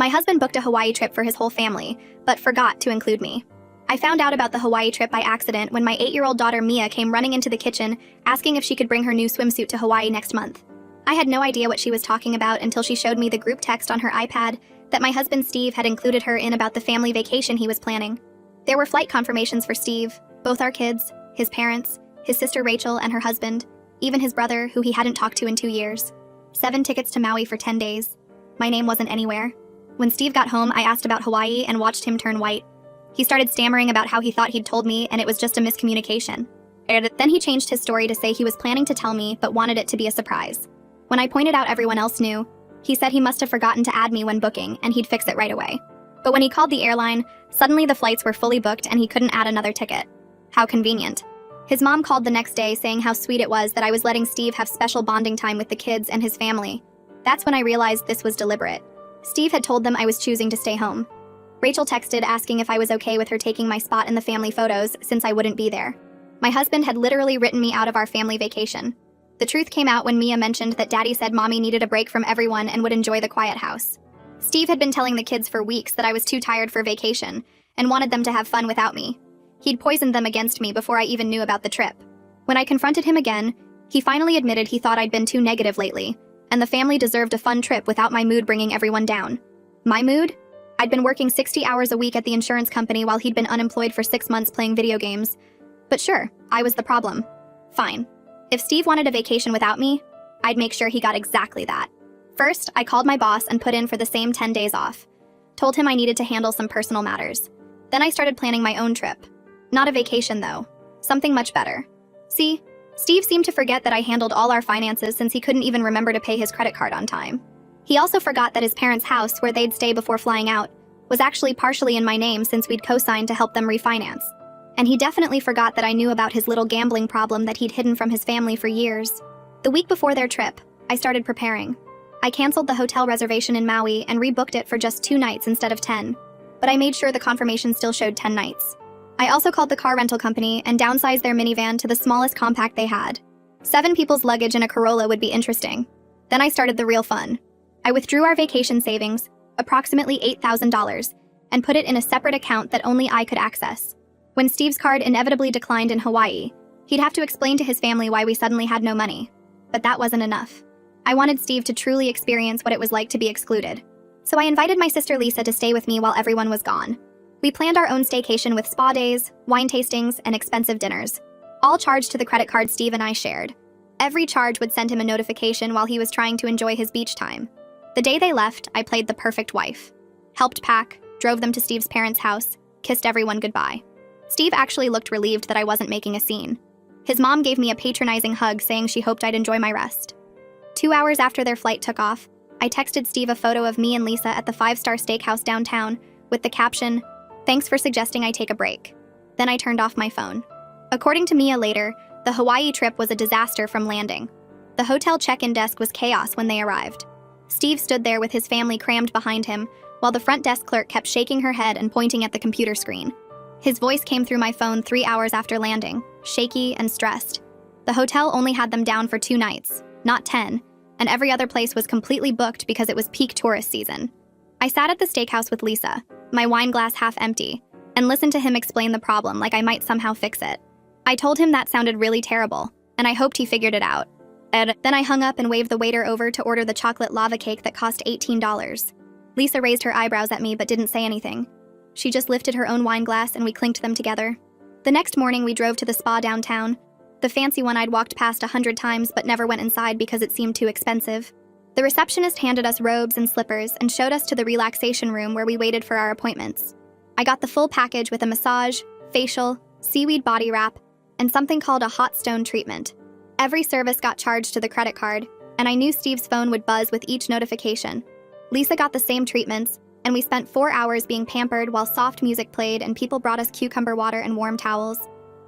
My husband booked a Hawaii trip for his whole family, but forgot to include me. I found out about the Hawaii trip by accident when my 8-year-old daughter Mia came running into the kitchen asking if she could bring her new swimsuit to Hawaii next month. I had no idea what she was talking about until she showed me the group text on her iPad that my husband Steve had included her in about the family vacation he was planning. There were flight confirmations for Steve, both our kids, his parents, his sister Rachel and her husband, even his brother, who he hadn't talked to in 2 years. 7 tickets to Maui for 10 days. My name wasn't anywhere. When Steve got home, I asked about Hawaii and watched him turn white. He started stammering about how he thought he'd told me and it was just a miscommunication. Then he changed his story to say he was planning to tell me but wanted it to be a surprise. When I pointed out everyone else knew, he said he must have forgotten to add me when booking and he'd fix it right away. But when he called the airline, suddenly the flights were fully booked and he couldn't add another ticket. How convenient. His mom called the next day saying how sweet it was that I was letting Steve have special bonding time with the kids and his family. That's when I realized this was deliberate. Steve had told them I was choosing to stay home. Rachel texted asking if I was okay with her taking my spot in the family photos since I wouldn't be there. My husband had literally written me out of our family vacation. The truth came out when Mia mentioned that Daddy said Mommy needed a break from everyone and would enjoy the quiet house. Steve had been telling the kids for weeks that I was too tired for vacation and wanted them to have fun without me. He'd poisoned them against me before I even knew about the trip. When I confronted him again, he finally admitted he thought I'd been too negative lately, and the family deserved a fun trip without my mood bringing everyone down. My mood? I'd been working 60 hours a week at the insurance company while he'd been unemployed for 6 months playing video games. But sure, I was the problem. Fine. If Steve wanted a vacation without me, I'd make sure he got exactly that. First, I called my boss and put in for the same 10 days off. Told him I needed to handle some personal matters. Then I started planning my own trip. Not a vacation, though. Something much better. See, Steve seemed to forget that I handled all our finances since he couldn't even remember to pay his credit card on time. He also forgot that his parents' house, where they'd stay before flying out, was actually partially in my name since we'd co-signed to help them refinance. And he definitely forgot that I knew about his little gambling problem that he'd hidden from his family for years. The week before their trip, I started preparing. I canceled the hotel reservation in Maui and rebooked it for just 2 nights instead of 10. But I made sure the confirmation still showed 10 nights. I also called the car rental company and downsized their minivan to the smallest compact they had. 7 people's luggage in a Corolla would be interesting. Then I started the real fun. I withdrew our vacation savings, approximately $8,000, and put it in a separate account that only I could access. When Steve's card inevitably declined in Hawaii, he'd have to explain to his family why we suddenly had no money. But that wasn't enough. I wanted Steve to truly experience what it was like to be excluded. So I invited my sister Lisa to stay with me while everyone was gone. We planned our own staycation with spa days, wine tastings, and expensive dinners, all charged to the credit card Steve and I shared. Every charge would send him a notification while he was trying to enjoy his beach time. The day they left, I played the perfect wife. Helped pack, drove them to Steve's parents' house, kissed everyone goodbye. Steve actually looked relieved that I wasn't making a scene. His mom gave me a patronizing hug saying she hoped I'd enjoy my rest. 2 hours after their flight took off, I texted Steve a photo of me and Lisa at the 5-star steakhouse downtown with the caption, "Thanks for suggesting I take a break." Then I turned off my phone. According to Mia later, the Hawaii trip was a disaster from landing. The hotel check-in desk was chaos when they arrived. Steve stood there with his family crammed behind him, while the front desk clerk kept shaking her head and pointing at the computer screen. His voice came through my phone 3 hours after landing, shaky and stressed. The hotel only had them down for 2 nights, not 10, and every other place was completely booked because it was peak tourist season. I sat at the steakhouse with Lisa, my wine glass half empty, and listened to him explain the problem like I might somehow fix it. I told him that sounded really terrible, and I hoped he figured it out. Then I hung up and waved the waiter over to order the chocolate lava cake that cost $18. Lisa raised her eyebrows at me but didn't say anything. She just lifted her own wine glass and we clinked them together. The next morning we drove to the spa downtown, the fancy one I'd walked past 100 times but never went inside because it seemed too expensive. The receptionist handed us robes and slippers and showed us to the relaxation room where we waited for our appointments. I got the full package with a massage, facial, seaweed body wrap, and something called a hot stone treatment. Every service got charged to the credit card, and I knew Steve's phone would buzz with each notification. Lisa got the same treatments, and we spent 4 hours being pampered while soft music played and people brought us cucumber water and warm towels.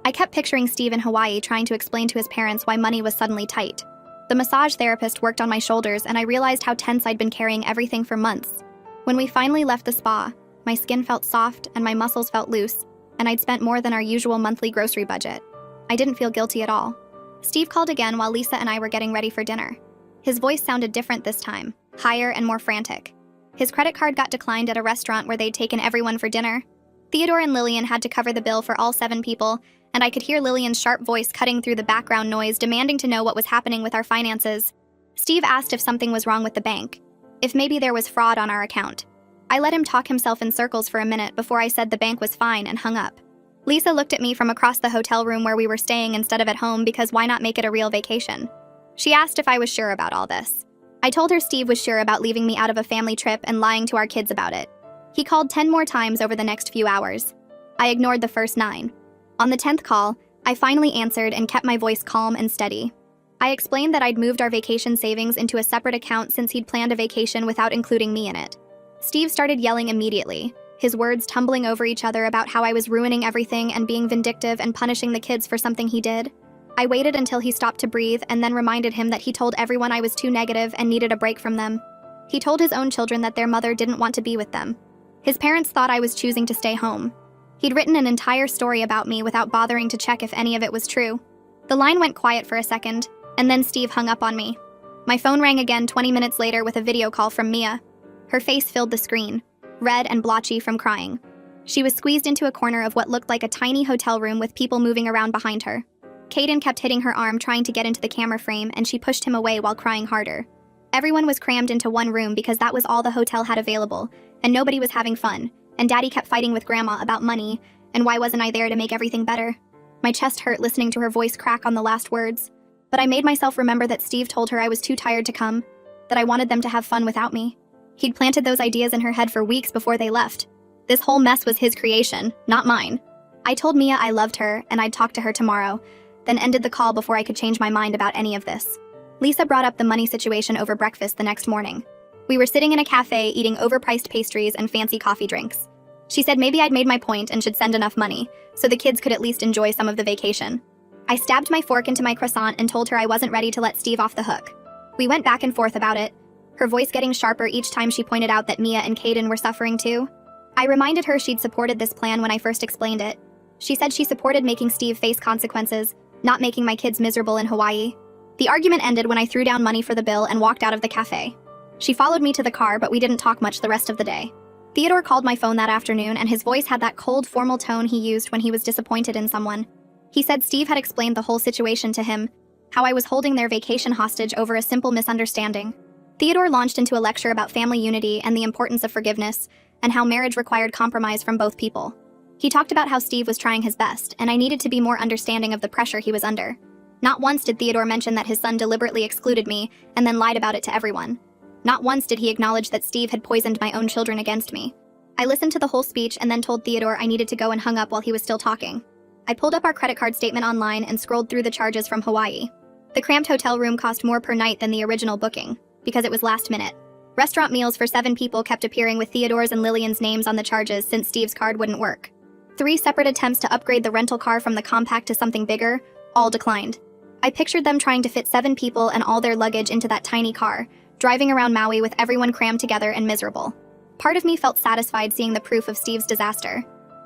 I kept picturing Steve in Hawaii trying to explain to his parents why money was suddenly tight. The massage therapist worked on my shoulders, and I realized how tense I'd been carrying everything for months. When we finally left the spa, my skin felt soft and my muscles felt loose, and I'd spent more than our usual monthly grocery budget. I didn't feel guilty at all. Steve called again while Lisa and I were getting ready for dinner. His voice sounded different this time, higher and more frantic. His credit card got declined at a restaurant where they'd taken everyone for dinner. Theodore and Lillian had to cover the bill for all 7 people, and I could hear Lillian's sharp voice cutting through the background noise, demanding to know what was happening with our finances. Steve asked if something was wrong with the bank, if maybe there was fraud on our account. I let him talk himself in circles for a minute before I said the bank was fine and hung up. Lisa looked at me from across the hotel room where we were staying instead of at home, because why not make it a real vacation? She asked if I was sure about all this. I told her Steve was sure about leaving me out of a family trip and lying to our kids about it. He called 10 more times over the next few hours. I ignored the first 9. On the 10th call, I finally answered and kept my voice calm and steady. I explained that I'd moved our vacation savings into a separate account since he'd planned a vacation without including me in it. Steve started yelling immediately, his words tumbling over each other about how I was ruining everything and being vindictive and punishing the kids for something he did. I waited until he stopped to breathe and then reminded him that he told everyone I was too negative and needed a break from them. He told his own children that their mother didn't want to be with them. His parents thought I was choosing to stay home. He'd written an entire story about me without bothering to check if any of it was true. The line went quiet for a second, and then Steve hung up on me. My phone rang again 20 minutes later with a video call from Mia. Her face filled the screen, red and blotchy from crying. She was squeezed into a corner of what looked like a tiny hotel room with people moving around behind her. Caden kept hitting her arm trying to get into the camera frame, and she pushed him away while crying harder. Everyone was crammed into one room because that was all the hotel had available, and nobody was having fun, and Daddy kept fighting with Grandma about money, and why wasn't I there to make everything better? My chest hurt listening to her voice crack on the last words, but I made myself remember that Steve told her I was too tired to come, that I wanted them to have fun without me. He'd planted those ideas in her head for weeks before they left. This whole mess was his creation, not mine. I told Mia I loved her and I'd talk to her tomorrow, then ended the call before I could change my mind about any of this. Lisa brought up the money situation over breakfast the next morning. We were sitting in a cafe eating overpriced pastries and fancy coffee drinks. She said maybe I'd made my point and should send enough money, so the kids could at least enjoy some of the vacation. I stabbed my fork into my croissant and told her I wasn't ready to let Steve off the hook. We went back and forth about it, her voice getting sharper each time she pointed out that Mia and Caden were suffering too. I reminded her she'd supported this plan when I first explained it. She said she supported making Steve face consequences, not making my kids miserable in Hawaii. The argument ended when I threw down money for the bill and walked out of the cafe. She followed me to the car, but we didn't talk much the rest of the day. Theodore called my phone that afternoon, and his voice had that cold, formal tone he used when he was disappointed in someone. He said Steve had explained the whole situation to him, how I was holding their vacation hostage over a simple misunderstanding. Theodore launched into a lecture about family unity and the importance of forgiveness, and how marriage required compromise from both people. He talked about how Steve was trying his best, and I needed to be more understanding of the pressure he was under. Not once did Theodore mention that his son deliberately excluded me and then lied about it to everyone. Not once did he acknowledge that Steve had poisoned my own children against me. I listened to the whole speech and then told Theodore I needed to go, and hung up while he was still talking. I pulled up our credit card statement online and scrolled through the charges from Hawaii. The cramped hotel room cost more per night than the original booking, because it was last minute. Restaurant meals for 7 people kept appearing with Theodore's and Lillian's names on the charges since Steve's card wouldn't work. 3 separate attempts to upgrade the rental car from the compact to something bigger, all declined. I pictured them trying to fit 7 people and all their luggage into that tiny car, driving around Maui with everyone crammed together and miserable. Part of me felt satisfied seeing the proof of Steve's disaster.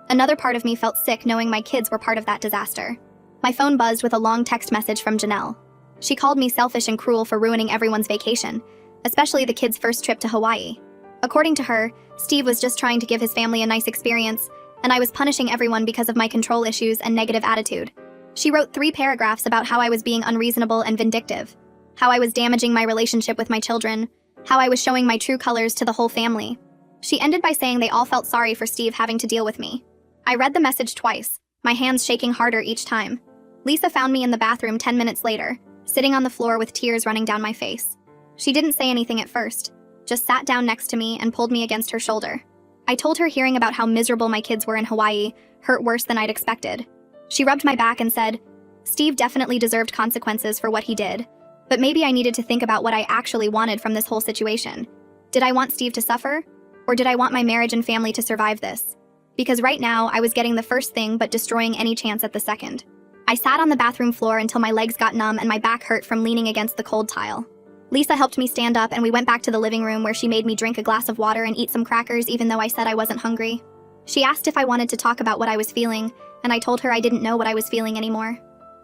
Another part of me felt sick knowing my kids were part of that disaster. My phone buzzed with a long text message from Janelle. She called me selfish and cruel for ruining everyone's vacation, especially the kids' first trip to Hawaii. According to her, Steve was just trying to give his family a nice experience, and I was punishing everyone because of my control issues and negative attitude. She wrote 3 paragraphs about how I was being unreasonable and vindictive, how I was damaging my relationship with my children, how I was showing my true colors to the whole family. She ended by saying they all felt sorry for Steve having to deal with me. I read the message twice, my hands shaking harder each time. Lisa found me in the bathroom 10 minutes later, sitting on the floor with tears running down my face. She didn't say anything at first, just sat down next to me and pulled me against her shoulder. I told her hearing about how miserable my kids were in Hawaii hurt worse than I'd expected. She rubbed my back and said, Steve definitely deserved consequences for what he did, but maybe I needed to think about what I actually wanted from this whole situation. Did I want Steve to suffer? Or did I want my marriage and family to survive this? Because right now, I was getting the first thing but destroying any chance at the second. I sat on the bathroom floor until my legs got numb and my back hurt from leaning against the cold tile. Lisa helped me stand up and we went back to the living room where she made me drink a glass of water and eat some crackers even though I said I wasn't hungry. She asked if I wanted to talk about what I was feeling, and I told her I didn't know what I was feeling anymore.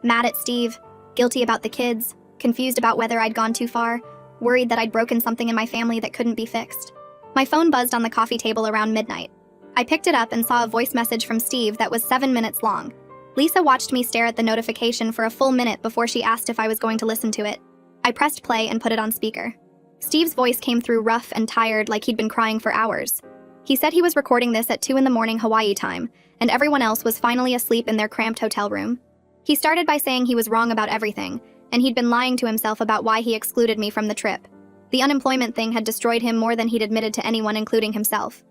Mad at Steve, guilty about the kids, confused about whether I'd gone too far, worried that I'd broken something in my family that couldn't be fixed. My phone buzzed on the coffee table around midnight. I picked it up and saw a voice message from Steve that was 7 minutes long. Lisa watched me stare at the notification for a full minute before she asked if I was going to listen to it. I pressed play and put it on speaker. Steve's voice came through rough and tired, like he'd been crying for hours. He said he was recording this at 2 a.m. Hawaii time, and everyone else was finally asleep in their cramped hotel room. He started by saying he was wrong about everything, and he'd been lying to himself about why he excluded me from the trip. The unemployment thing had destroyed him more than he'd admitted to anyone, including himself.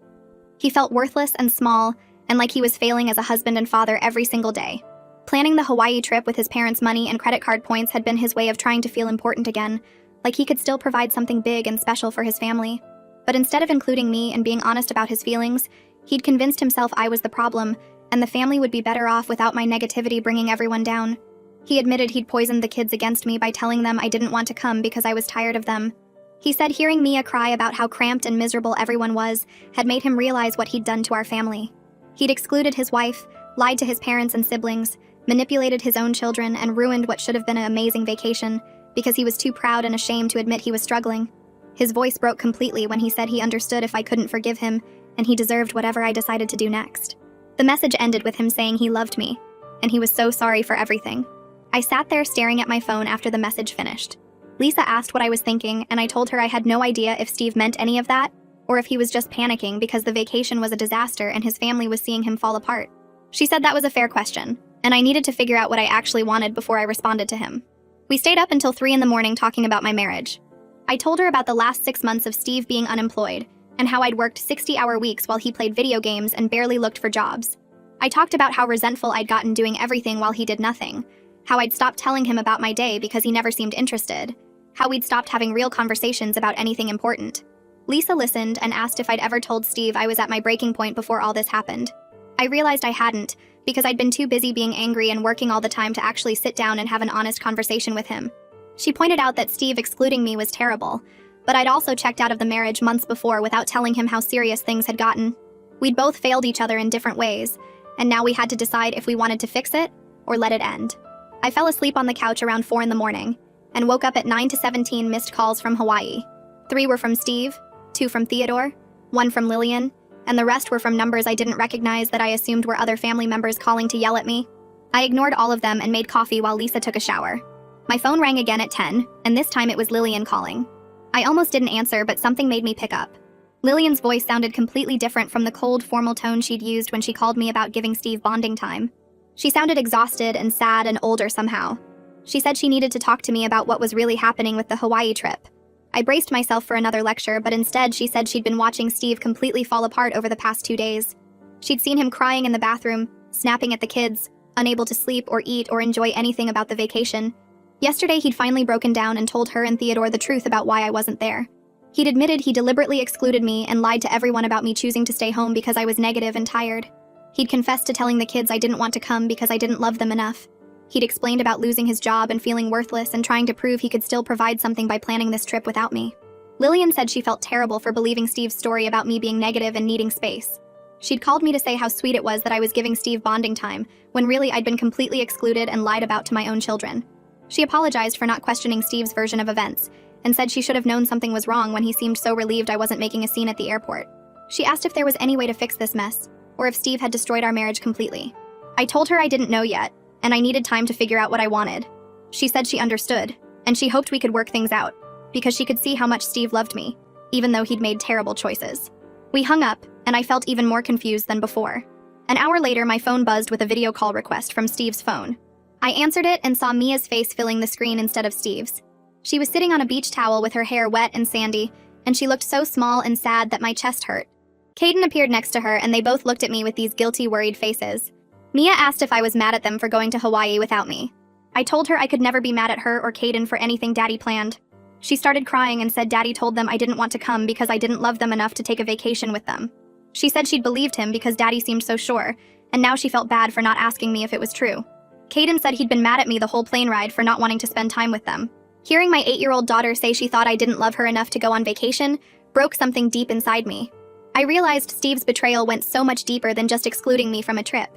He felt worthless and small, and like he was failing as a husband and father every single day. Planning the Hawaii trip with his parents' money and credit card points had been his way of trying to feel important again, like he could still provide something big and special for his family. But instead of including me and being honest about his feelings, he'd convinced himself I was the problem, and the family would be better off without my negativity bringing everyone down. He admitted he'd poisoned the kids against me by telling them I didn't want to come because I was tired of them. He said hearing Mia cry about how cramped and miserable everyone was had made him realize what he'd done to our family. He'd excluded his wife, lied to his parents and siblings, manipulated his own children, and ruined what should have been an amazing vacation because he was too proud and ashamed to admit he was struggling. His voice broke completely when he said he understood if I couldn't forgive him, and he deserved whatever I decided to do next. The message ended with him saying he loved me, and he was so sorry for everything. I sat there staring at my phone after the message finished. Lisa asked what I was thinking, and I told her I had no idea if Steve meant any of that, or if he was just panicking because the vacation was a disaster and his family was seeing him fall apart. She said that was a fair question, and I needed to figure out what I actually wanted before I responded to him. We stayed up until 3 a.m. talking about my marriage. I told her about the last 6 months of Steve being unemployed, and how I'd worked 60-hour weeks while he played video games and barely looked for jobs. I talked about how resentful I'd gotten doing everything while he did nothing, how I'd stopped telling him about my day because he never seemed interested, how we'd stopped having real conversations about anything important. Lisa listened and asked if I'd ever told Steve I was at my breaking point before all this happened. I realized I hadn't, because I'd been too busy being angry and working all the time to actually sit down and have an honest conversation with him. She pointed out that Steve excluding me was terrible, but I'd also checked out of the marriage months before without telling him how serious things had gotten. We'd both failed each other in different ways, and now we had to decide if we wanted to fix it or let it end. I fell asleep on the couch around 4 a.m. and woke up at 9 to 17 missed calls from Hawaii. 3 were from Steve, 2 from Theodore, 1 from Lillian, and the rest were from numbers I didn't recognize that I assumed were other family members calling to yell at me. I ignored all of them and made coffee while Lisa took a shower. My phone rang again at 10, and this time it was Lillian calling. I almost didn't answer, but something made me pick up. Lillian's voice sounded completely different from the cold, formal tone she'd used when she called me about giving Steve bonding time. She sounded exhausted and sad and older somehow. She said she needed to talk to me about what was really happening with the Hawaii trip. I braced myself for another lecture, but instead she said she'd been watching Steve completely fall apart over the past 2 days. She'd seen him crying in the bathroom, snapping at the kids, unable to sleep or eat or enjoy anything about the vacation. Yesterday he'd finally broken down and told her and Theodore the truth about why I wasn't there. He'd admitted he deliberately excluded me and lied to everyone about me choosing to stay home because I was negative and tired. He'd confessed to telling the kids I didn't want to come because I didn't love them enough. He'd explained about losing his job and feeling worthless and trying to prove he could still provide something by planning this trip without me. Lillian said she felt terrible for believing Steve's story about me being negative and needing space. She'd called me to say how sweet it was that I was giving Steve bonding time, when really I'd been completely excluded and lied about to my own children. She apologized for not questioning Steve's version of events, and said she should have known something was wrong when he seemed so relieved I wasn't making a scene at the airport. She asked if there was any way to fix this mess, or if Steve had destroyed our marriage completely. I told her I didn't know yet, and I needed time to figure out what I wanted. She said she understood, and she hoped we could work things out, because she could see how much Steve loved me, even though he'd made terrible choices. We hung up, and I felt even more confused than before. An hour later, my phone buzzed with a video call request from Steve's phone. I answered it and saw Mia's face filling the screen instead of Steve's. She was sitting on a beach towel with her hair wet and sandy, and she looked so small and sad that my chest hurt. Caden appeared next to her, and they both looked at me with these guilty, worried faces. Mia asked if I was mad at them for going to Hawaii without me. I told her I could never be mad at her or Caden for anything Daddy planned. She started crying and said Daddy told them I didn't want to come because I didn't love them enough to take a vacation with them. She said she'd believed him because Daddy seemed so sure, and now she felt bad for not asking me if it was true. Caden said he'd been mad at me the whole plane ride for not wanting to spend time with them. Hearing my 8-year-old daughter say she thought I didn't love her enough to go on vacation broke something deep inside me. I realized Steve's betrayal went so much deeper than just excluding me from a trip.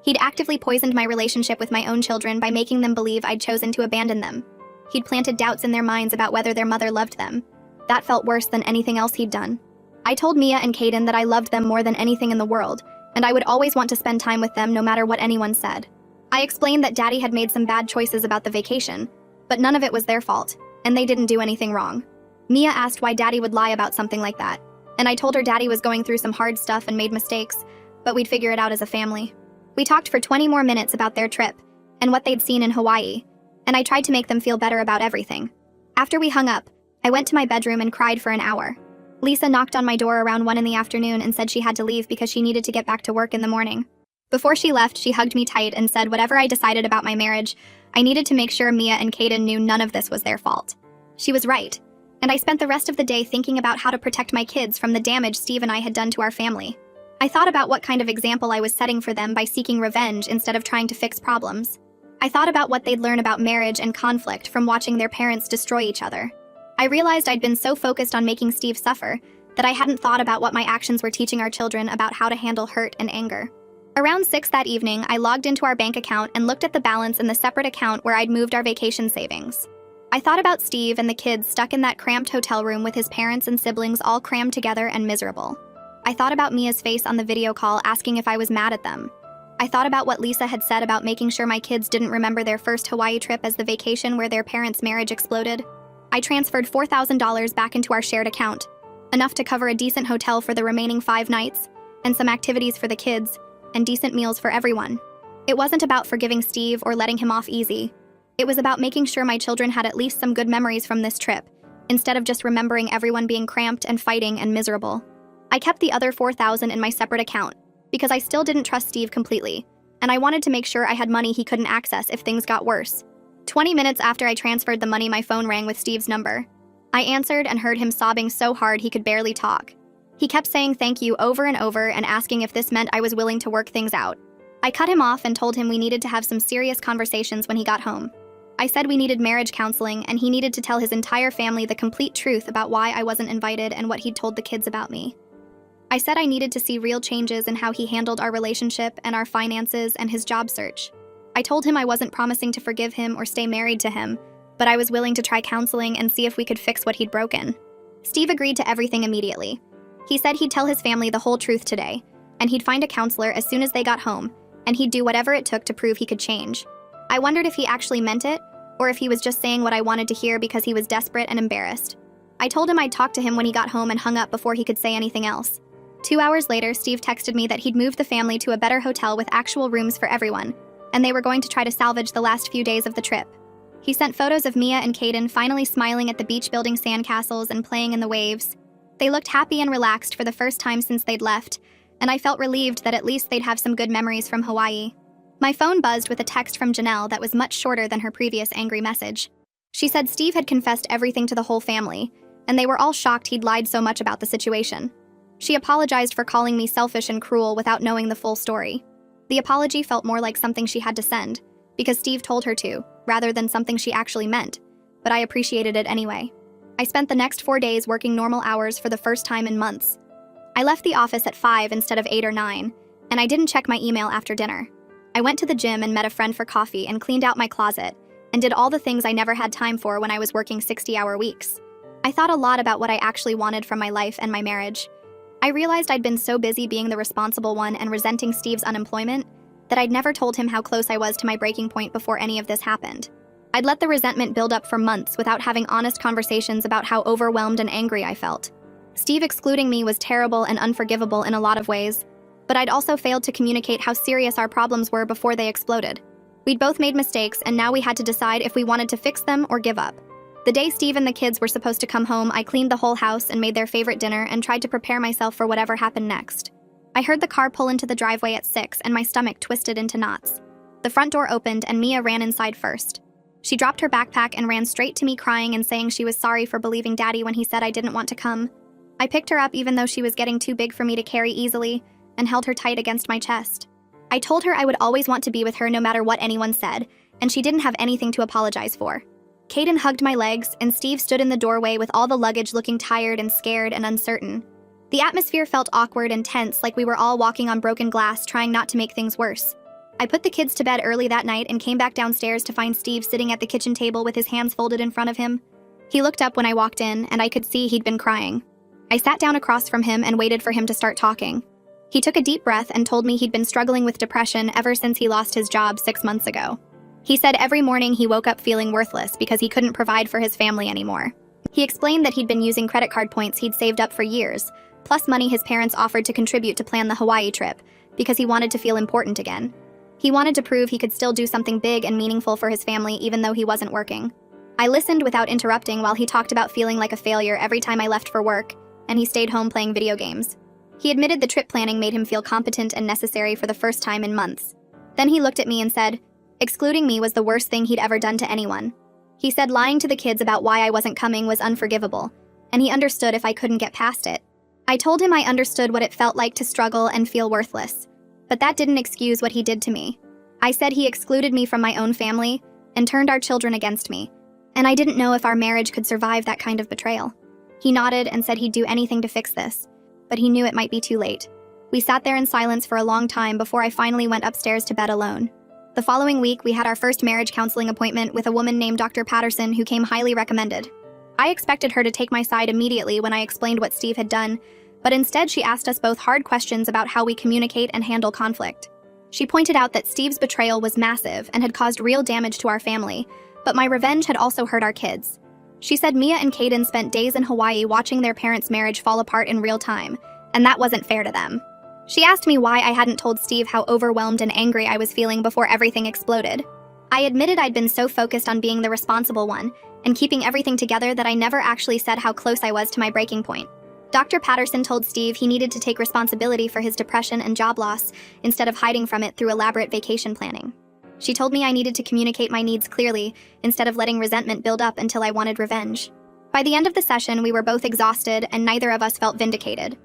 He'd actively poisoned my relationship with my own children by making them believe I'd chosen to abandon them. He'd planted doubts in their minds about whether their mother loved them. That felt worse than anything else he'd done. I told Mia and Caden that I loved them more than anything in the world, and I would always want to spend time with them no matter what anyone said. I explained that Daddy had made some bad choices about the vacation, but none of it was their fault, and they didn't do anything wrong. Mia asked why Daddy would lie about something like that, and I told her Daddy was going through some hard stuff and made mistakes, but we'd figure it out as a family. We talked for 20 more minutes about their trip and what they'd seen in Hawaii, and I tried to make them feel better about everything. After we hung up, I went to my bedroom and cried for an hour. Lisa knocked on my door around 1 in the afternoon and said she had to leave because she needed to get back to work in the morning. Before she left, she hugged me tight and said whatever I decided about my marriage, I needed to make sure Mia and Caden knew none of this was their fault. She was right, and I spent the rest of the day thinking about how to protect my kids from the damage Steve and I had done to our family. I thought about what kind of example I was setting for them by seeking revenge instead of trying to fix problems. I thought about what they'd learn about marriage and conflict from watching their parents destroy each other. I realized I'd been so focused on making Steve suffer that I hadn't thought about what my actions were teaching our children about how to handle hurt and anger. Around 6 that evening, I logged into our bank account and looked at the balance in the separate account where I'd moved our vacation savings. I thought about Steve and the kids stuck in that cramped hotel room with his parents and siblings all crammed together and miserable. I thought about Mia's face on the video call asking if I was mad at them. I thought about what Lisa had said about making sure my kids didn't remember their first Hawaii trip as the vacation where their parents' marriage exploded. I transferred $4,000 back into our shared account, enough to cover a decent hotel for the remaining 5 nights, and some activities for the kids, and decent meals for everyone. It wasn't about forgiving Steve or letting him off easy. It was about making sure my children had at least some good memories from this trip, instead of just remembering everyone being cramped and fighting and miserable. I kept the other $4,000 in my separate account, because I still didn't trust Steve completely, and I wanted to make sure I had money he couldn't access if things got worse. 20 minutes after I transferred the money, my phone rang with Steve's number. I answered and heard him sobbing so hard he could barely talk. He kept saying thank you over and over and asking if this meant I was willing to work things out. I cut him off and told him we needed to have some serious conversations when he got home. I said we needed marriage counseling and he needed to tell his entire family the complete truth about why I wasn't invited and what he'd told the kids about me. I said I needed to see real changes in how he handled our relationship and our finances and his job search. I told him I wasn't promising to forgive him or stay married to him, but I was willing to try counseling and see if we could fix what he'd broken. Steve agreed to everything immediately. He said he'd tell his family the whole truth today, and he'd find a counselor as soon as they got home, and he'd do whatever it took to prove he could change. I wondered if he actually meant it, or if he was just saying what I wanted to hear because he was desperate and embarrassed. I told him I'd talk to him when he got home and hung up before he could say anything else. 2 hours later, Steve texted me that he'd moved the family to a better hotel with actual rooms for everyone, and they were going to try to salvage the last few days of the trip. He sent photos of Mia and Caden finally smiling at the beach building sandcastles and playing in the waves. They looked happy and relaxed for the first time since they'd left, and I felt relieved that at least they'd have some good memories from Hawaii. My phone buzzed with a text from Janelle that was much shorter than her previous angry message. She said Steve had confessed everything to the whole family, and they were all shocked he'd lied so much about the situation. She apologized for calling me selfish and cruel without knowing the full story. The apology felt more like something she had to send, because Steve told her to, rather than something she actually meant, but I appreciated it anyway. I spent the next 4 days working normal hours for the first time in months. I left the office at 5 instead of 8 or 9, and I didn't check my email after dinner. I went to the gym and met a friend for coffee and cleaned out my closet, and did all the things I never had time for when I was working 60-hour weeks. I thought a lot about what I actually wanted from my life and my marriage. I realized I'd been so busy being the responsible one and resenting Steve's unemployment that I'd never told him how close I was to my breaking point before any of this happened. I'd let the resentment build up for months without having honest conversations about how overwhelmed and angry I felt. Steve excluding me was terrible and unforgivable in a lot of ways, but I'd also failed to communicate how serious our problems were before they exploded. We'd both made mistakes, and now we had to decide if we wanted to fix them or give up. The day Steve and the kids were supposed to come home, I cleaned the whole house and made their favorite dinner and tried to prepare myself for whatever happened next. I heard the car pull into the driveway at 6 and my stomach twisted into knots. The front door opened and Mia ran inside first. She dropped her backpack and ran straight to me crying and saying she was sorry for believing Daddy when he said I didn't want to come. I picked her up even though she was getting too big for me to carry easily and held her tight against my chest. I told her I would always want to be with her no matter what anyone said, and she didn't have anything to apologize for. Caden hugged my legs, and Steve stood in the doorway with all the luggage looking tired and scared and uncertain. The atmosphere felt awkward and tense, like we were all walking on broken glass trying not to make things worse. I put the kids to bed early that night and came back downstairs to find Steve sitting at the kitchen table with his hands folded in front of him. He looked up when I walked in, and I could see he'd been crying. I sat down across from him and waited for him to start talking. He took a deep breath and told me he'd been struggling with depression ever since he lost his job 6 months ago. He said every morning he woke up feeling worthless because he couldn't provide for his family anymore. He explained that he'd been using credit card points he'd saved up for years, plus money his parents offered to contribute to plan the Hawaii trip, because he wanted to feel important again. He wanted to prove he could still do something big and meaningful for his family even though he wasn't working. I listened without interrupting while he talked about feeling like a failure every time I left for work, and he stayed home playing video games. He admitted the trip planning made him feel competent and necessary for the first time in months. Then he looked at me and said, excluding me was the worst thing he'd ever done to anyone. He said lying to the kids about why I wasn't coming was unforgivable, and he understood if I couldn't get past it. I told him I understood what it felt like to struggle and feel worthless, but that didn't excuse what he did to me. I said he excluded me from my own family and turned our children against me, and I didn't know if our marriage could survive that kind of betrayal. He nodded and said he'd do anything to fix this, but he knew it might be too late. We sat there in silence for a long time before I finally went upstairs to bed alone. The following week, we had our first marriage counseling appointment with a woman named Dr. Patterson who came highly recommended. I expected her to take my side immediately when I explained what Steve had done, but instead she asked us both hard questions about how we communicate and handle conflict. She pointed out that Steve's betrayal was massive and had caused real damage to our family, but my revenge had also hurt our kids. She said Mia and Caden spent days in Hawaii watching their parents' marriage fall apart in real time, and that wasn't fair to them. She asked me why I hadn't told Steve how overwhelmed and angry I was feeling before everything exploded. I admitted I'd been so focused on being the responsible one and keeping everything together that I never actually said how close I was to my breaking point. Dr. Patterson told Steve he needed to take responsibility for his depression and job loss instead of hiding from it through elaborate vacation planning. She told me I needed to communicate my needs clearly instead of letting resentment build up until I wanted revenge. By the end of the session, we were both exhausted and neither of us felt vindicated.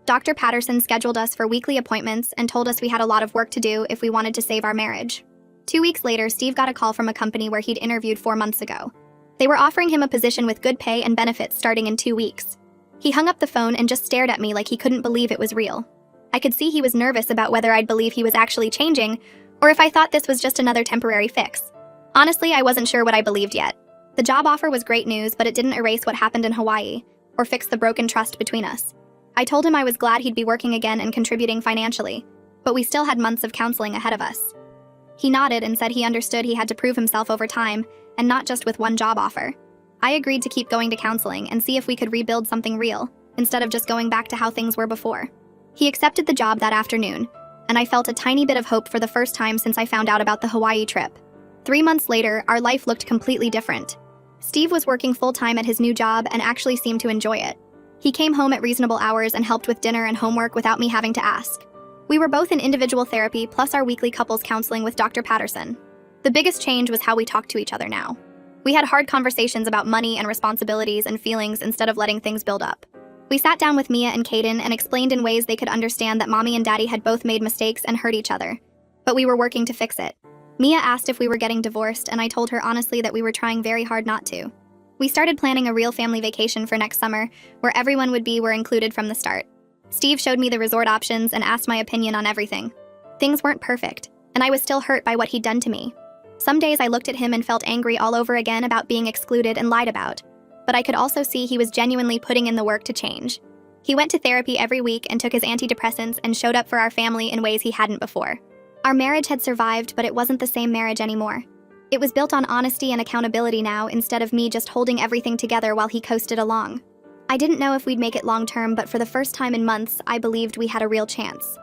Dr. Patterson scheduled us for weekly appointments and told us we had a lot of work to do if we wanted to save our marriage. 2 weeks later, Steve got a call from a company where he'd interviewed 4 months ago. They were offering him a position with good pay and benefits starting in 2 weeks. He hung up the phone and just stared at me like he couldn't believe it was real. I could see he was nervous about whether I'd believe he was actually changing, or if I thought this was just another temporary fix. Honestly, I wasn't sure what I believed yet. The job offer was great news, but it didn't erase what happened in Hawaii, or fix the broken trust between us. I told him I was glad he'd be working again and contributing financially, but we still had months of counseling ahead of us. He nodded and said he understood he had to prove himself over time, and not just with one job offer. I agreed to keep going to counseling and see if we could rebuild something real, instead of just going back to how things were before. He accepted the job that afternoon, and I felt a tiny bit of hope for the first time since I found out about the Hawaii trip. 3 months later, our life looked completely different. Steve was working full-time at his new job and actually seemed to enjoy it. He came home at reasonable hours and helped with dinner and homework without me having to ask. We were both in individual therapy plus our weekly couples counseling with Dr. Patterson. The biggest change was how we talked to each other now. We had hard conversations about money and responsibilities and feelings instead of letting things build up. We sat down with Mia and Caden and explained in ways they could understand that Mommy and Daddy had both made mistakes and hurt each other, but we were working to fix it. Mia asked if we were getting divorced, and I told her honestly that we were trying very hard not to. We started planning a real family vacation for next summer, where everyone were included from the start. Steve showed me the resort options and asked my opinion on everything. Things weren't perfect, and I was still hurt by what he'd done to me. Some days I looked at him and felt angry all over again about being excluded and lied about, but I could also see he was genuinely putting in the work to change. He went to therapy every week and took his antidepressants and showed up for our family in ways he hadn't before. Our marriage had survived, but it wasn't the same marriage anymore. It was built on honesty and accountability now instead of me just holding everything together while he coasted along. I didn't know if we'd make it long term, but for the first time in months, I believed we had a real chance.